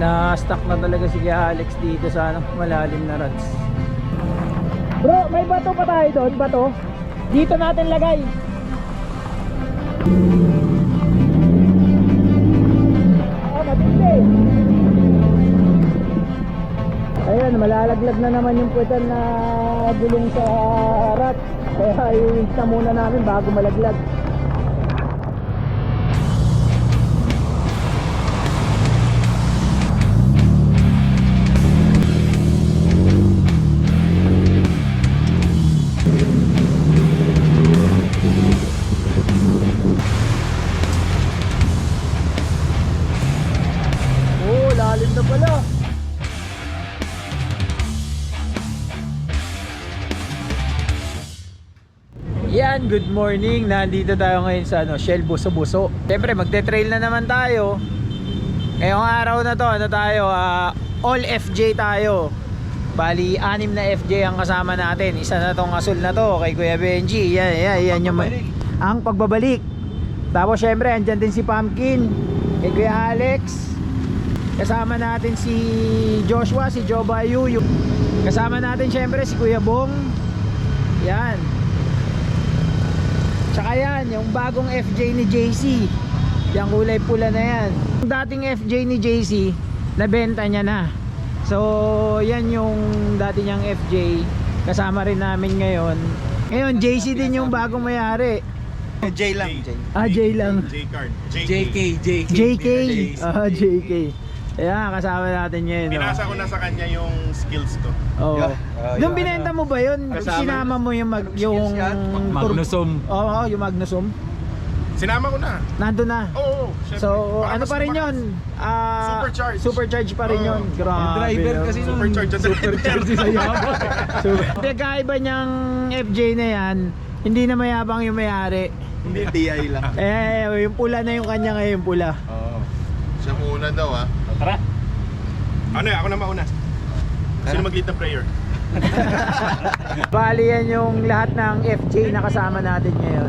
Na stuck na talaga si Alex dito sa ano, malalim na rods. Bro, may bato pa tayo doon, bato. Dito natin lagay. Matindi. Ayan, malalaglag na naman yung puwetan na gulong sa rat. Kaya i-rinse na muna namin bago malaglag. Oh, lalim na pala. Yan, good morning. Nandito tayo ngayon sa Shell Buso-Buso. Siyempre magte-trail na naman tayo. Ngayong araw na to, all FJ tayo. Bali, 6 na FJ ang kasama natin. Isa na tong asul na to kay Kuya Benji. Yan yung ang pagbabalik. Tapos siyempre andyan din si Pumpkin, kay Kuya Alex. Kasama natin si Joshua, si Joe Bayu. Kasama natin siyempre si Kuya Bong. Yan. Tsaka yan, yung bagong FJ ni JC. Yung kulay pula na yan. Yung dating FJ ni JC, nabenta niya na. So, yan yung dati niyang FJ. Kasama rin namin ngayon. Ngayon, JC din yung bagong may-ari. J lang. J lang. J-card. JK. JK. Ayan, kasama natin ngayon. Pinasa ko na sa kanya yung skills ko. Oo. Nung binenta mo ba yun? Sinama mo yung Magnusum. Oo, yung Magnusum. Sinama ko na. Nandun na. Oo, syempre. So, Para ano mas pa rin yun? Supercharge. Supercharge pa rin yun. Grabe. Yung driver no? kasi nun, Supercharge. supercharge sa yabang. Pagkaiba niyang FJ na yan, hindi na mayabang yung may-ari. Hindi, DI lang. Yung pula na yung kanya ngayon, pula. Oo. Siya muna daw ha. Tara. Ano ako na mauna. Sino mag-lead ng prayer? Bali yan yung lahat ng FJ na kasama natin ngayon.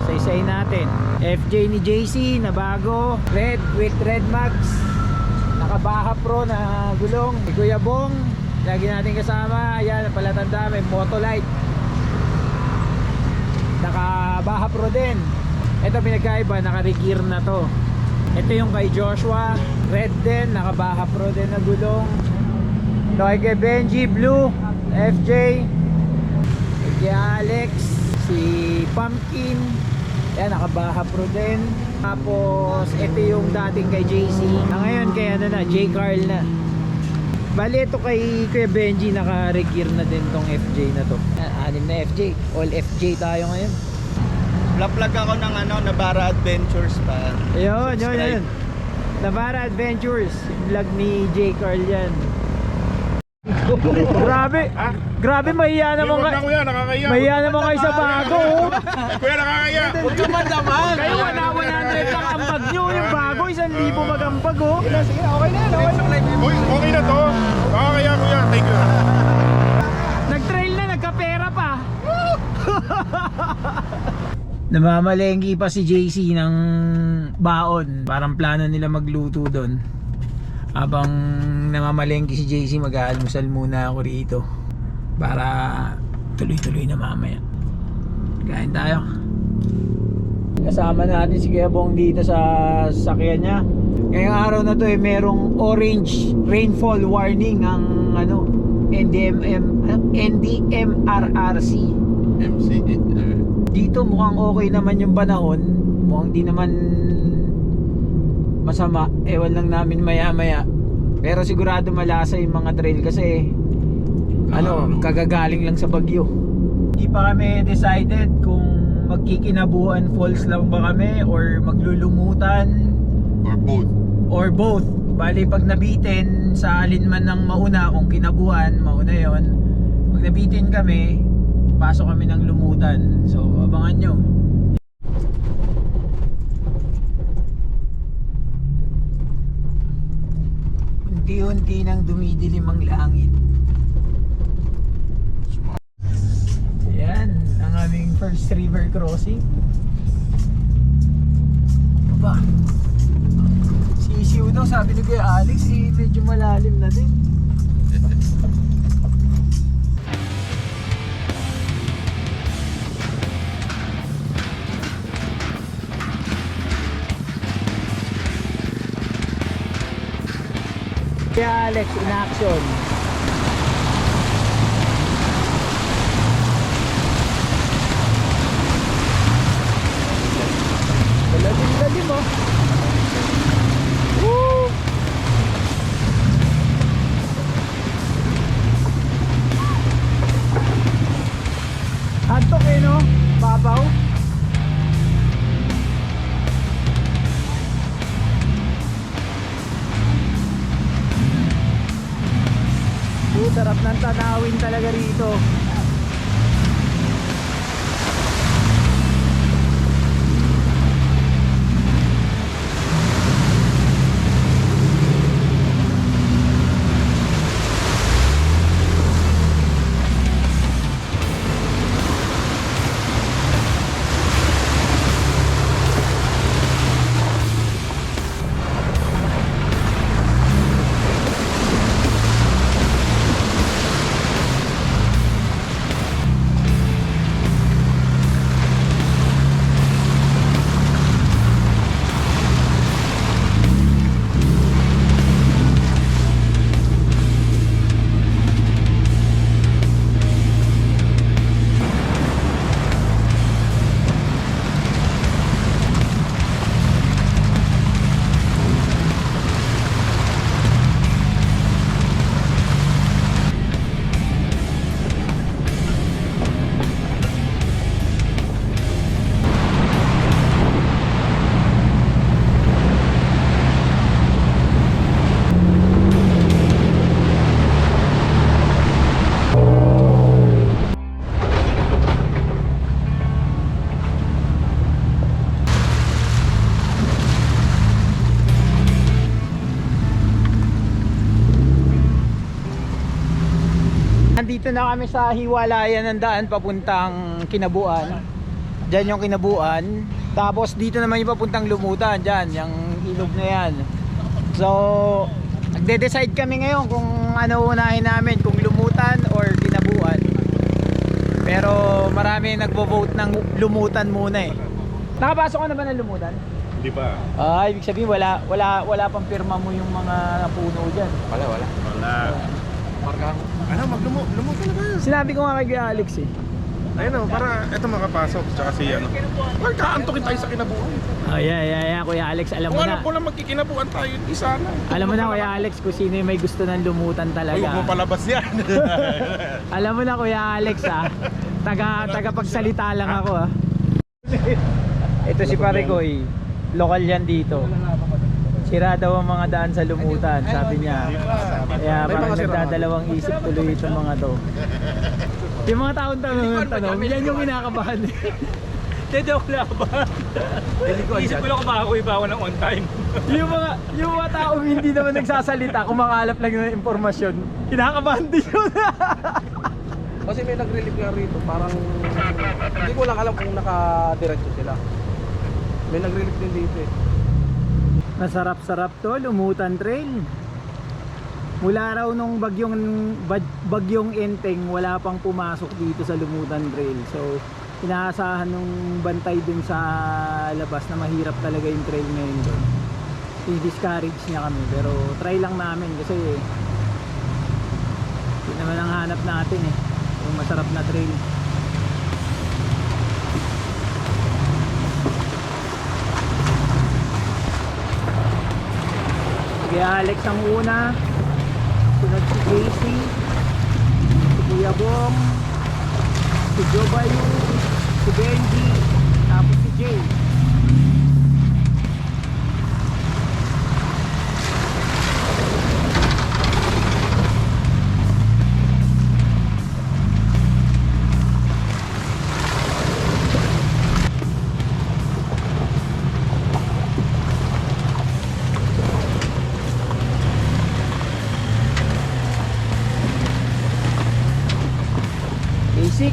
Isa-isay natin. FJ ni JC na bago, red with red mags, naka-Baja Pro na gulong. Si Kuya Bong, lagi natin kasama. Ayan, palatanda, may Motolite, naka-Baja Pro din. Ito pinagkaiba, naka-regear na to. Ito yung kay Joshua, red din, naka-Baja Pro din na gulong. Ito kay Benji, blue, FJ. Kay Alex, si Pumpkin, yan, naka-Baja Pro din. Tapos ito yung dating kay JC na ngayon kay J. Carl na. Bali ito kay Kuya Benji, naka-regear na din tong FJ na to. 6 na FJ, all FJ tayo ngayon. Vlog ako ng Navara Adventures pa. Ayun. Navara Adventures, vlog ni J. Carl yan. Grabe. Grabe, mahiya naman kayo. Kuya, nakakaya. Mahiya naman kayo sa bago. Kuya, nakakaya. Huwag ka mandaman. Kayo 100 lang ang bag nyo. Yung bago, 1,000 magampag oh. Sige na, okay na. Uy, okay na to. Nakakaya kuya. Thank you. Nag-trail na, nagkapera pa. Namamalengki pa si JC ng baon. Parang plano nila magluto doon. Habang namamalengki si JC, mag-aalmusal muna ako rito para tuloy-tuloy na mamaya. Kain tayo. Kasama natin si Kuya Bong dito sa sasakyan niya. Ngayong araw na to merong orange rainfall warning ang NDMRRC. MC. Dito mukhang okay naman yung panahon. Mukhang di naman masama. Ewan lang namin maya-maya. Pero sigurado malasa yung mga trail kasi kagagaling lang sa bagyo. Hindi pa kami decided kung magkikinabuan falls lang ba kami or maglulumutan or both. Bali pag nabitin sa alin man ng mauna, kung kinabuan, mauna yon. Pag nabitin kami, pasok kami ng lumutan. So abangan nyo. Unti-unti nang dumidilim ang langit. Ayan, ang aming first river crossing. Baba. Si Issue daw, sabi ni Kuya Alex, eh, medyo malalim na din. Kuya Alex, in action. Lalim mo. Woo! Antok eh no? Babaw. Sarap ng tanawin talaga rito. Nandito na kami sa hiwalayan ng daan papuntang Kinabuan. Diyan yung Kinabuan. Tapos dito naman yung papuntang Lumutan. Diyan, yung ilog na yan. So, nagde-decide kami ngayon kung ano unahin namin. Kung Lumutan or Kinabuan. Pero marami nagvo-vote ng Lumutan muna eh. Nakapasok ka na ba ng Lumutan? Hindi pa. Ibig sabihin wala pang pirma mo yung mga puno diyan. Wala. Ano, lumutan na tayo. Sinabi ko nga kay Kuya Alex eh. Ayun o, para eto makapasok. Tsaka si ano. Wala, kaantokin tayo sa Kinabuan. Oh, yeah, Kuya Alex, alam mo Kung na. alam ko lang magkikinabuan tayo, isa na. Alam mo na Kuya Alex kung sino yung may gusto ng lumutan Huwag mo talaga. palabas yan. Alam mo na Kuya Alex taga pagsalita lang ako Ito si Pare Koy, lokal yan dito. Sira daw ang mga daan sa lumutan, sabi niya. Kaya parang nagdadalawang isip tuloy itong mga to. Yung mga taong tanong, yan yung kinakabahan. Hindi ako laban. Isip ko lang kung makakakuha ng on time. yung mga taong hindi naman nagsasalita, kumakalap lang ng impormasyon, kinakabahan din yun. Kasi may nag-relief nga rito, parang hindi ko lang alam kung naka-diretso sila. May nag-relief din dito eh. Masarap-sarap to, Lumutan Trail. Mula raw nung bagyong Enteng, wala pang pumasok dito sa Lumutan Trail. So, inaasahan nung bantay dun sa labas na mahirap talaga yung trail ngayon doon. I-discourage niya kami, pero try lang namin kasi yun naman ang hanap natin yung masarap na trail. Sige, Alex ang una, sunod si Casey, si Kuya Bong, si Jobayu, si Benji, tapos si Jay. Basic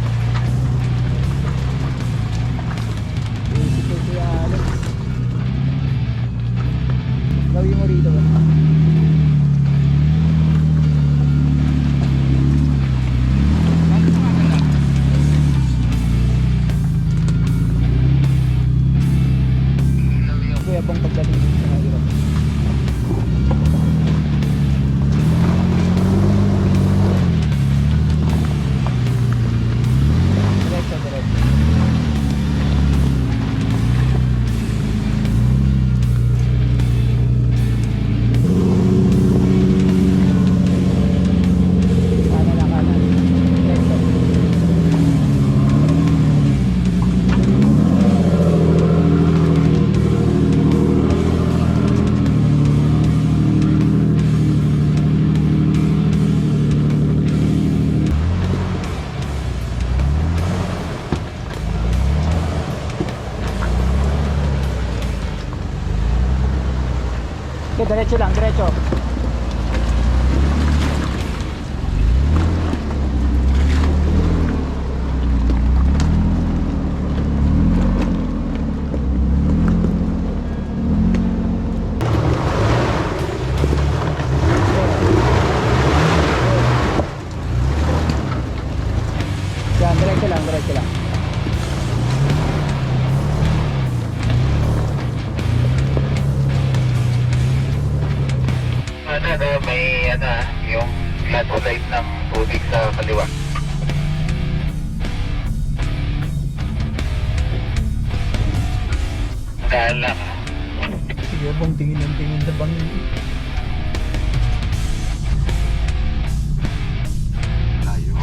diretso. Yan, diretso lang, diretso lang. May yung flat slide ng tubig sa kaliwa. Dahil lang Sige bong, tingin ng tingin na bang. layo.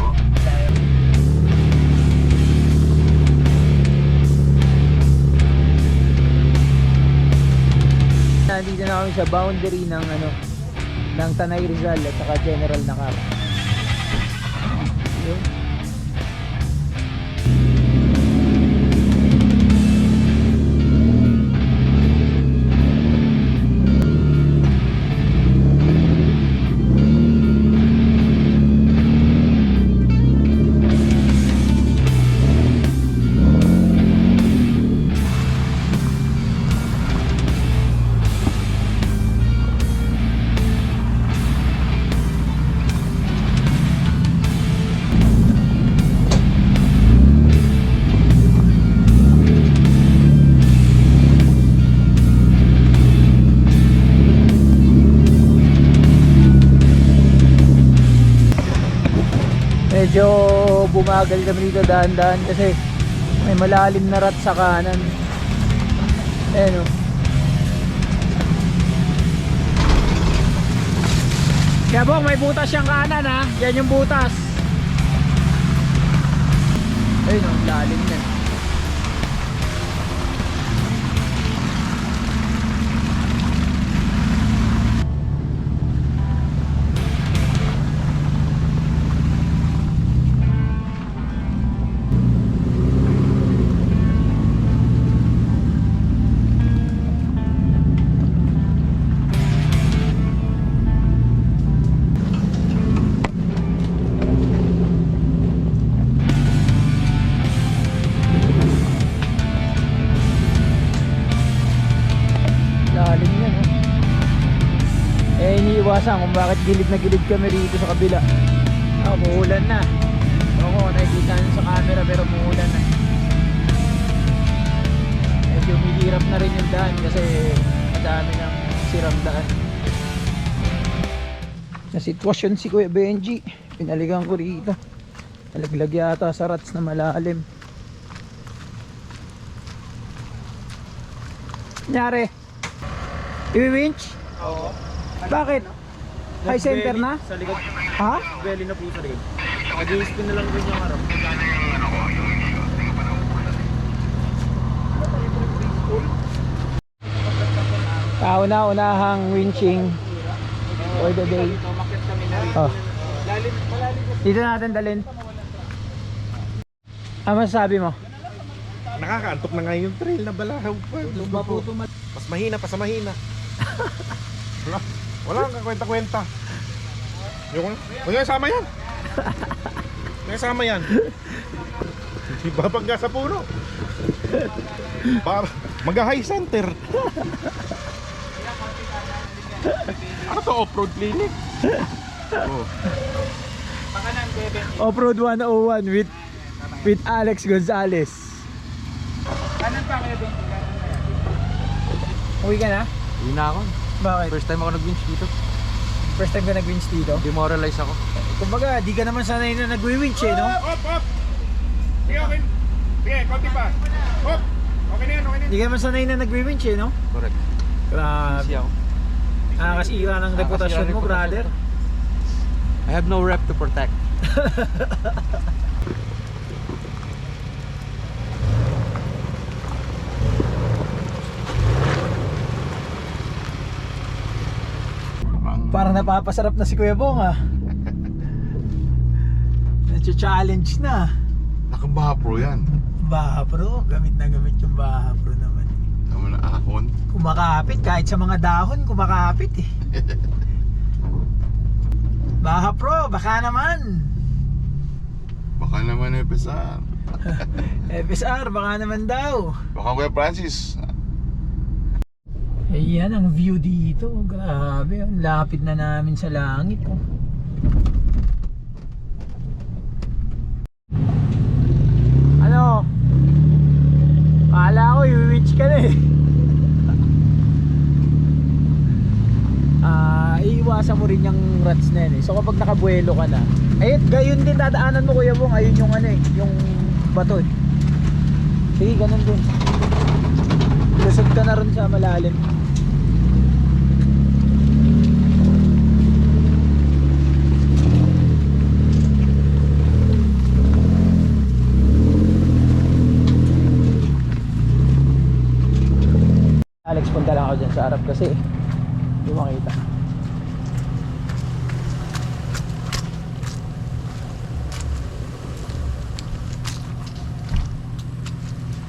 Nandito na kami sa boundary ng ng Tanay Rizal at saka General Nakar. Yun. Medyo bumagal kami dito dahan-dahan kasi may malalim na rat sa kanan. Ayan o. Kaya bong, may butas siyang kanan ha. Yan yung butas. Ayun o, lalim na. Lalim yan ha. Iniiwasan kung bakit gilid na gilid kami rito sa kabila. Muulan na. Oo, nakikita nyo sa camera pero muulan na. Medyo mahirap na rin yung daan kasi madami ng sirang daan. Na sitwasyon si Kuya Benji, pinaligan ko rito. Nalaglag yata sa rats na malalim. Nyari? I-winch? Oo. Bakit? High center na? Sa likod. Ha? Belly na po sa likod. Nag-i-spin na lang din yung harap. Kauna-unahang winching for the day. Oh. Dito natin dalhin. Ano masasabi mo? Nakakaantok na nga yung trail na balahaw pa. Mas mahina pa sa mahina. Wala kang kwenta-kwenta. Yung sama yan. May sama yan. Ibabangga sa puno. Para mag-high center. Ano to, off-road clinic? Oh. Off-road 101 with Alex Gonzalez. Uwi ka na? Uwi na ako. Bakit? First time ako nag-winch dito. First time ka nag-winch dito? Demoralize ako. Kumbaga, di ka naman sanay na nag-winch eh, no? Op! Sige, okay. Sige, konti pa. Op! Okay na yan, okay na yan. Di ka naman sanay na nag-winch eh, no? Correct. Grabe. Easy ako. Nakakasira ng reputasyon mo, brother. I have no rep to protect. Parang napapasarap na si Kuya Bong ah. Nag-challenge na. Naka-Baha Pro yan. Baha Pro, gamit na gamit yung Baha Pro naman. Tama na ahon. Kumakapit, kahit sa mga dahon kumakapit eh. Baha Pro, baka naman. Baka naman FSR. FSR, baka naman daw. Baka Kuya Francis. Ayan ang view dito. Grabe, ang lapit na namin sa langit. Oh. Ano? Kala ko i-reach ka na eh. Iiwasan mo rin yung rats na yun eh. So kapag nakabuelo ka na, ayun, gayon din dadaanan mo Kuya Bong. Ayun yung ano eh, yung bato eh. Sige, ganun din. Lusog ka na rin sa malalim. Alex, punta lang ako dyan sa harap kasi hindi makita.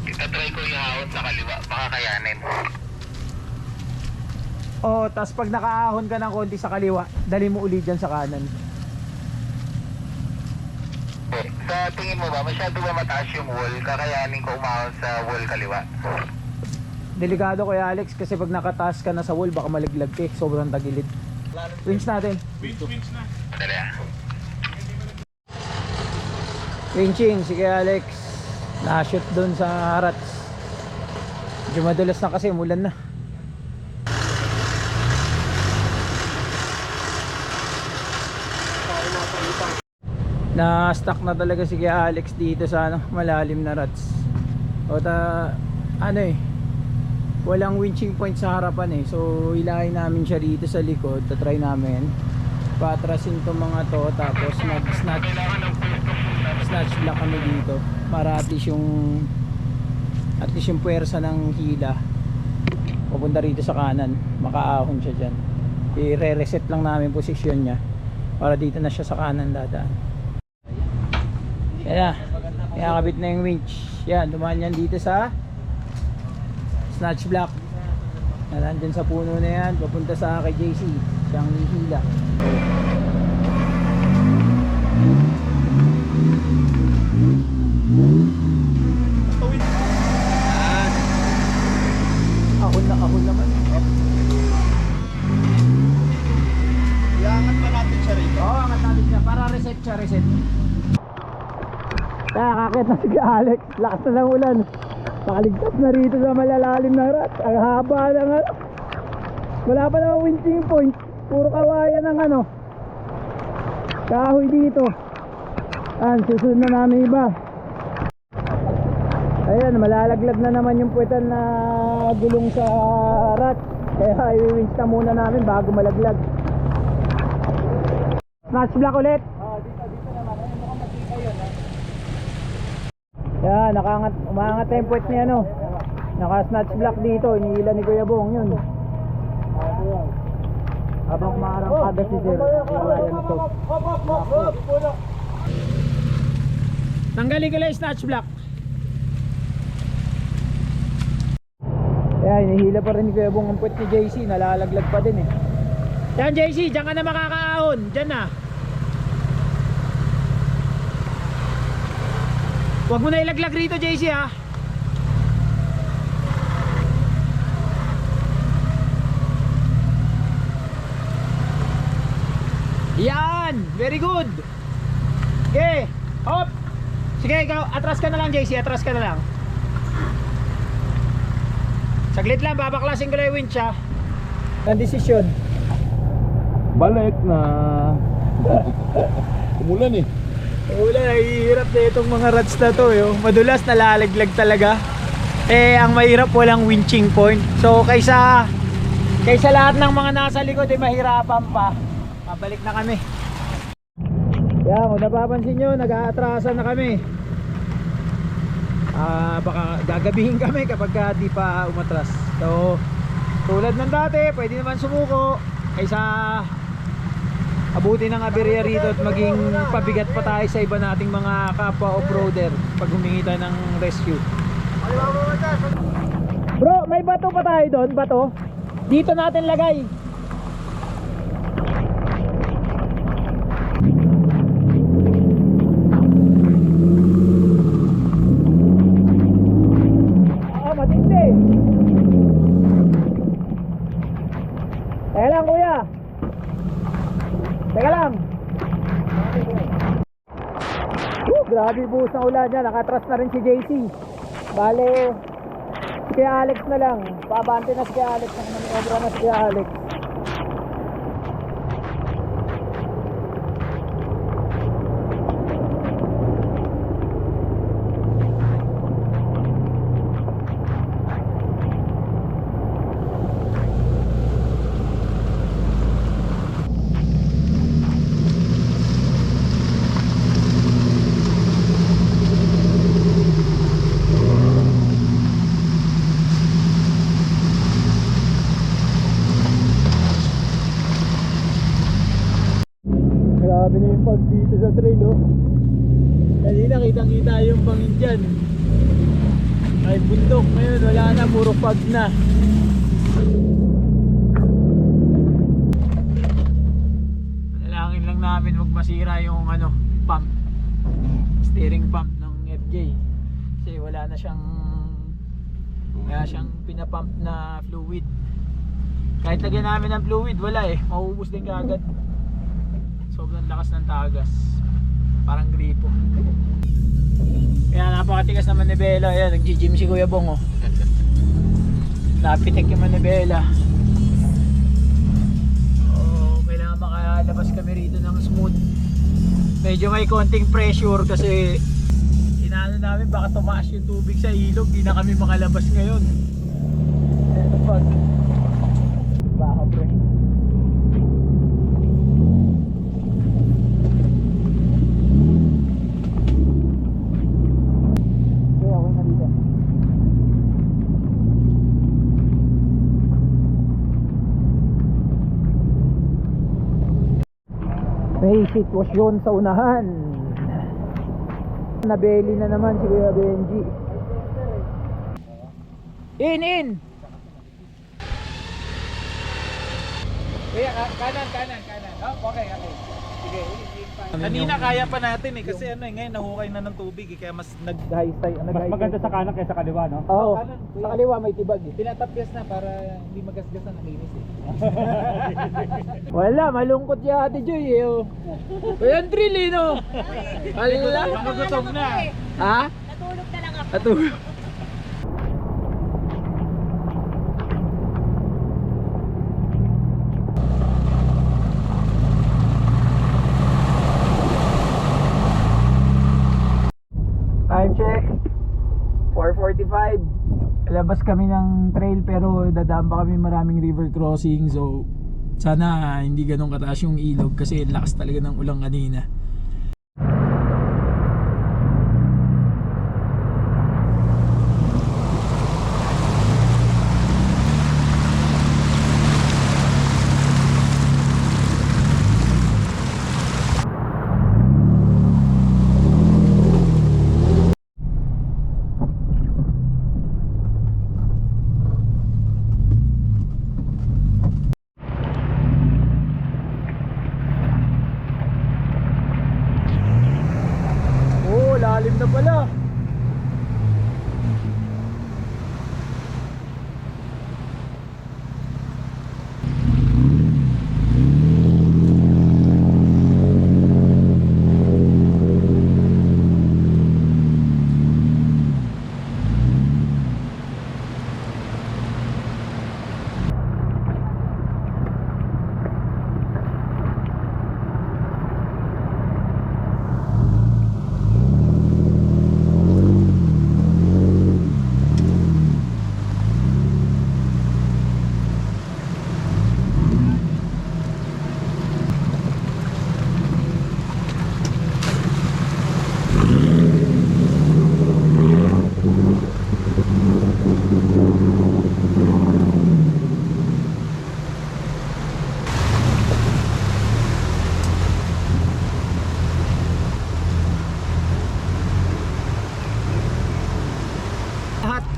Itatry ko ihahon sa kaliwa, baka kayanin. Oh, tas pag nakaahon ka ng konti sa kaliwa, dali mo uli dyan sa kanan. Sa tingin mo ba, masyado ba mataas yung wall? Kakayanin ko umahon sa wall kaliwa. Delikado Kuya Alex kasi pag nakataas ka na sa wall baka maliglag ka eh. Sobrang tagilid. Winch natin. Dali ah. Winching, sige Alex. Na-shoot doon sa rats. Medyo madulas na kasi umulan na. Na-stuck na talaga si Alex dito sa ano, malalim na rats. O ano eh, walang winching point sa harapan eh. So ilahin namin siya dito sa likod. Try namin patrasin to mga to, tapos mag-snatch block kami dito para at least yung puwersa ng hila pupunta rito sa kanan, makaahon siya dyan. I-re-reset lang namin posisyon niya para dito na siya sa kanan dadaan. Yan na, nakakabit na yung winch. Yan, dumaan yan dito sa snatch block na nandyan sa puno na yan, papunta sa kay JC, siyang hila. Ahon naman. Iangat pa natin siya rito. Oo, angat natin siya para reset siya, reset. Nakakakit na si Alex, lakas na ng ulan. Nakaligtas na rito sa malalalim na rat. Ang haba ng ano. Wala pa namang winching point. Puro kawayan ng ano, kahoy dito. Susunod na namin iba. Ayan, malalaglag na naman yung puwetan na gulong sa rat. Kaya i-winch na muna namin bago malaglag. Snatch block ulit. Dito naman. Ayun, mukhang makita yun. Yan, umaangat na yung puwet niya, no? Naka-snatch block dito. Inihila ni Kuya Bong yun. Habang kumaarangkada si Sir, iwayan ito. Tanggalin ko lang yung snatch block. Yan, inihila pa rin ni Kuya Bong ang puwet ni JC. Nalalaglag pa din eh. Yan JC, dyan ka na makakaahon. Dyan na. Huwag mo na ilaglag rito JC ha. Yan, very good. Okay, hop. Sige, ikaw, atras ka na lang JC, atras ka na lang. Saglit lang, babaklasin ko lang yung winch ha. Ang desisyon. Balik na. Umulan eh. Wala, nahihirap na itong mga rats na to yo. Madulas nalalaglag talaga. Eh, ang mahirap walang winching point. So, kaysa lahat ng mga nasa likod eh, mahirapan pa. Pabalik na kami. Yan, kung napapansin nyo, nag-aatrasan na kami. Baka gagabihin kami kapag di pa umatras. So, tulad ng dati, pwede naman sumuko kaysa abutin ng aberya rito at maging pabigat pa tayo sa iba nating mga kapwa off-roader pag humingi tayo ng rescue. Bro, may bato pa tayo doon, bato. Dito natin lagay. Teka lang. Grabe buhos ng ulan niya. Nakatras na rin si JC. Bale, si Kuya Alex na lang. Pabante na si Kuya Alex. Nakamaniobra na si Kuya Alex. Grabe na yung pag dito sa trail, oh. Kanina kitang-kita yung bangin dyan. Ay bundok, ngayon wala na, puro pag na. Panalangin lang namin wag masira yung ano, pump. Steering pump ng FJ. Kasi wala na siyang pinapump na fluid. Kahit lagyan namin ng fluid, wala eh. Mauubos din kaagad. Sobrang lakas ng tagas. Parang gripo. Kaya napakatigas ng manibela. Ayan, nag-gym si Kuya Bong, oh. Napitek yung manibela. Oh, kailangan makalabas kami rito ng smooth. Medyo may konting pressure kasi inaano namin baka tumaas yung tubig sa ilog. Di na kami makalabas ngayon. Ano pag baka pre. May sitwasyon sa unahan. Nabeli na naman si Kuya Benji. In! Kuya, kanan. Oh, okay. Sige. Kanina kaya pa natin eh kasi ano eh ngayon nahukay na ng tubig eh kaya mas Mas maganda sa kanan kaysa kaliwa, no? Oo, kanan, sa kaliwa may tibag eh. tinatapyas na para hindi magasgasan ang linis eh. Wala, malungkot si Ate Joy eh. Oh. Ayan drill eh no. Wala. Magugutom na. Ha? Natulog na lang ako. Natulog. Time check 4:45. Labas kami ng trail pero dadaan pa kami maraming river crossing, so sana hindi ganun kataas yung ilog kasi lakas talaga ng ulang kanina. Oh, lalim na pala.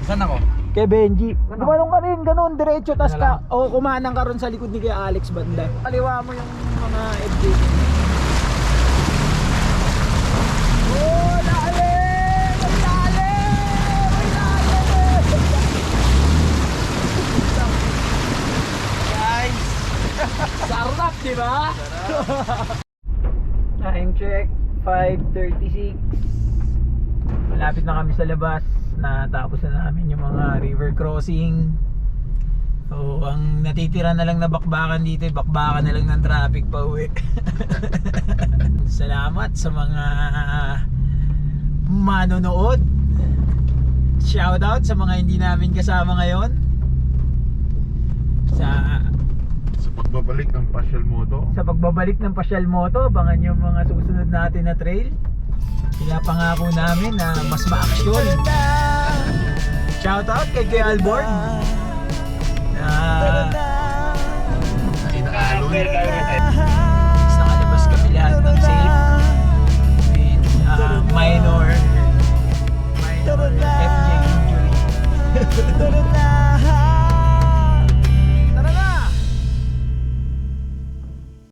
Saan ako? Kay Benji. Gumanong ka rin, ganun, diretso, tas ka, o kumanang ka ron sa likod ni Kuya Alex banda. Kaliwa mo yung mga FJ. Oh, lalim! May lalim! May lalim! Guys! Sarap! Sarap, di ba? Time check, 5:36. Malapit na kami sa labas. Natapos na namin yung mga river crossing. So, ang natitira na lang na bakbakan dito, bakbakan na lang ng traffic pa uwi. Salamat sa mga manonood. Shoutout sa mga hindi namin kasama ngayon. Sa pagbabalik ng Pasyal Moto. sa pagbabalik ng Pasyal Moto, abangan yung mga susunod natin na trail. Pinapangako namin na mas ma-action. Shoutout kay Kuya Alborn. Nakalabas kami lahat ng safe with minor FJ injury.